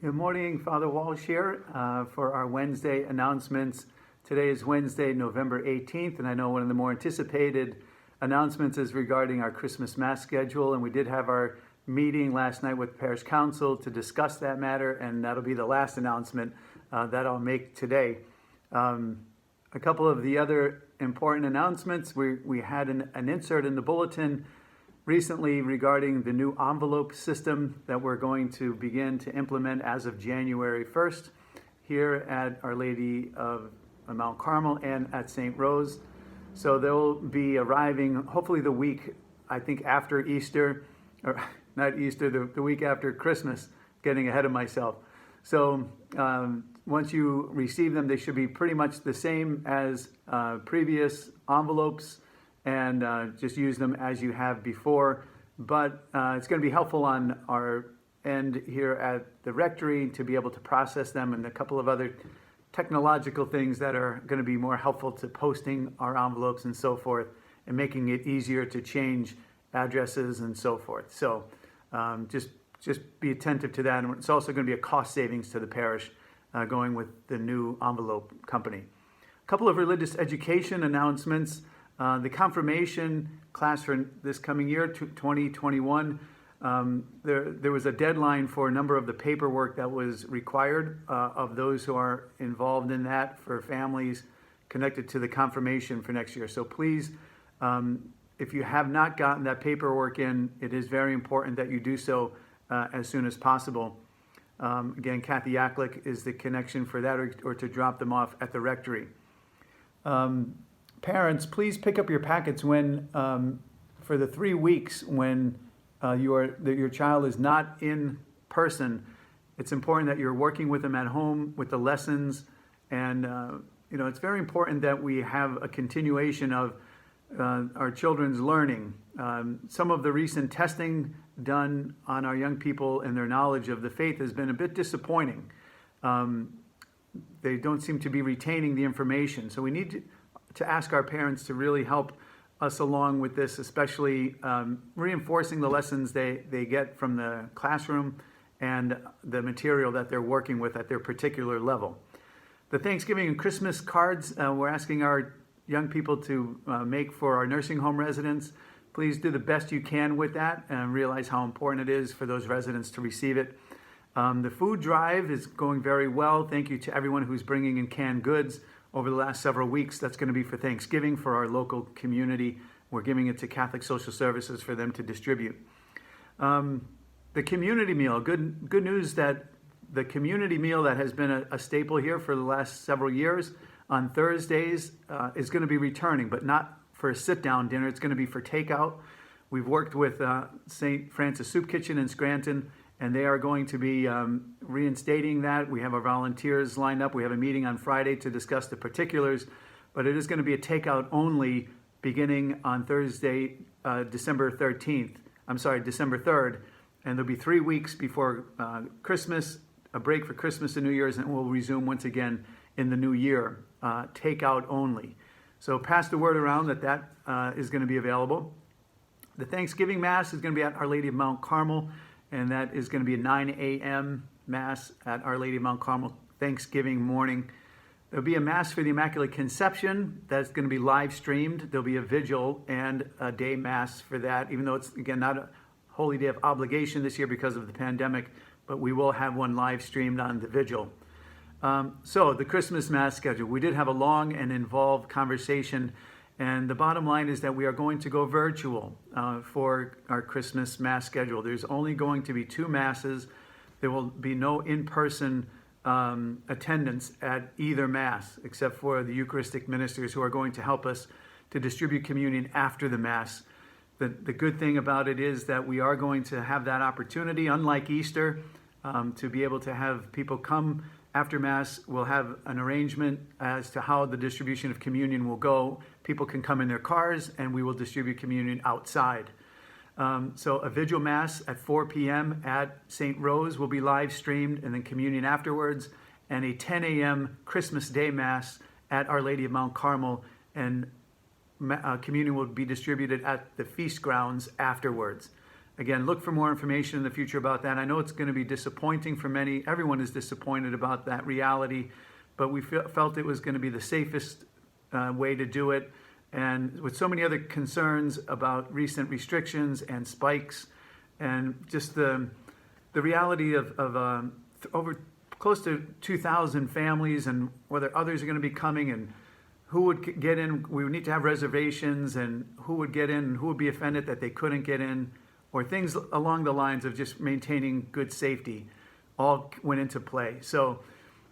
Good morning, Father Walsh here for our Wednesday announcements. Today is Wednesday, November 18th, and I know one of the more anticipated announcements is regarding our Christmas Mass schedule, and we did have our meeting last night with Parish Council to discuss that matter, and that'll be the last announcement that I'll make today. A couple of the other important announcements, we had an insert in the bulletin recently regarding the new envelope system that we're going to begin to implement as of January 1st here at Our Lady of Mount Carmel and at St. Rose. So they'll be arriving hopefully the week, I think, after Easter, or not Easter, the week after Christmas, getting ahead of myself. So once you receive them, they should be pretty much the same as previous envelopes, and just use them as you have before. But it's going to be helpful on our end here at the rectory to be able to process them, and a couple of other technological things that are going to be more helpful to posting our envelopes and so forth, and making it easier to change addresses and so forth. So just be attentive to that. And it's also going to be a cost savings to the parish going with the new envelope company. A couple of religious education announcements. The confirmation class for this coming year, 2021, there was a deadline for a number of the paperwork that was required of those who are involved in that for families connected to the confirmation for next year. So please, if you have not gotten that paperwork in, it is very important that you do so as soon as possible. Again, Kathy Yaklick is the connection for that, or to drop them off at the rectory. Parents, please pick up your packets when, for the 3 weeks when your child is not in person. It's important that you're working with them at home with the lessons, and it's very important that we have a continuation of our children's learning. Some of the recent testing done on our young people and their knowledge of the faith has been a bit disappointing. They don't seem to be retaining the information, so we need to ask our parents to really help us along with this, especially reinforcing the lessons they get from the classroom and the material that they're working with at their particular level. The Thanksgiving and Christmas cards we're asking our young people to make for our nursing home residents. Please do the best you can with that and realize how important it is for those residents to receive it. The food drive is going very well. Thank you to everyone who's bringing in canned goods over the last several weeks. That's going to be for Thanksgiving for our local community. We're giving it to Catholic Social Services for them to distribute. The community meal, good news that the community meal that has been a staple here for the last several years on Thursdays is going to be returning, but not for a sit-down dinner. It's going to be for takeout. We've worked with St. Francis Soup Kitchen in Scranton, and they are going to be reinstating that. We have our volunteers lined up. We have a meeting on Friday to discuss the particulars, but it is going to be a takeout only beginning on Thursday, December 3rd, and there'll be 3 weeks before Christmas, a break for Christmas and New Year's, and we'll resume once again in the new year, takeout only. So pass the word around that is going to be available. The Thanksgiving Mass is going to be at Our Lady of Mount Carmel, and that is going to be a 9 a.m. Mass at Our Lady of Mount Carmel Thanksgiving morning. There'll be a Mass for the Immaculate Conception that's going to be live streamed. There'll be a vigil and a day Mass for that, even though it's, again, not a holy day of obligation this year because of the pandemic, but we will have one live streamed on the vigil. So the Christmas Mass schedule. We did have a long and involved conversation, and the bottom line is that we are going to go virtual for our Christmas Mass schedule. There's only going to be 2 Masses. There will be no in-person attendance at either Mass, except for the Eucharistic ministers who are going to help us to distribute communion after the Mass. The good thing about it is that we are going to have that opportunity, unlike Easter, to be able to have people come after Mass. We'll have an arrangement as to how the distribution of communion will go. People can come in their cars, and we will distribute communion outside. So a vigil Mass at 4 p.m. at St. Rose will be live streamed, and then communion afterwards, and a 10 a.m. Christmas Day Mass at Our Lady of Mount Carmel, and communion will be distributed at the feast grounds afterwards. again, look for more information in the future about that. I know it's going to be disappointing for many. Everyone is disappointed about that reality, but we felt it was going to be the safest way to do it. And with so many other concerns about recent restrictions and spikes, and just the reality of over close to 2,000 families, and whether others are going to be coming, and who would get in. We would need to have reservations, and who would get in, and who would be offended that they couldn't get in, or things along the lines of just maintaining good safety, all went into play. So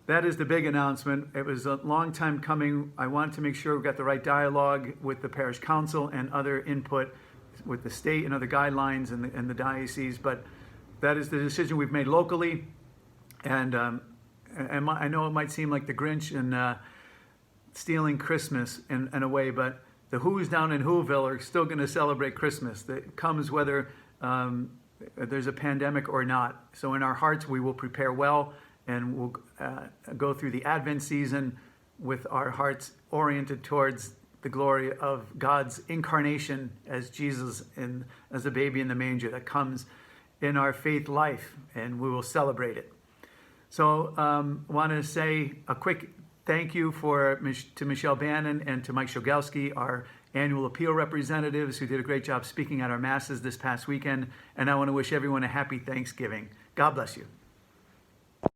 that is the big announcement. It was a long time coming. I wanted to make sure we got the right dialogue with the parish council and other input with the state and other guidelines and the diocese, but that is the decision we've made locally. And I know it might seem like the Grinch and stealing Christmas in a way, but the Who's down in Whoville are still going to celebrate Christmas. That comes whether there's a pandemic or not. So in our hearts, we will prepare well, and we'll go through the Advent season with our hearts oriented towards the glory of God's incarnation as Jesus and as a baby in the manger that comes in our faith life, and we will celebrate it. So I want to say a quick thank you to Michelle Bannon and to Mike Shogelski, our annual appeal representatives, who did a great job speaking at our masses this past weekend. And I want to wish everyone a happy Thanksgiving. God bless you.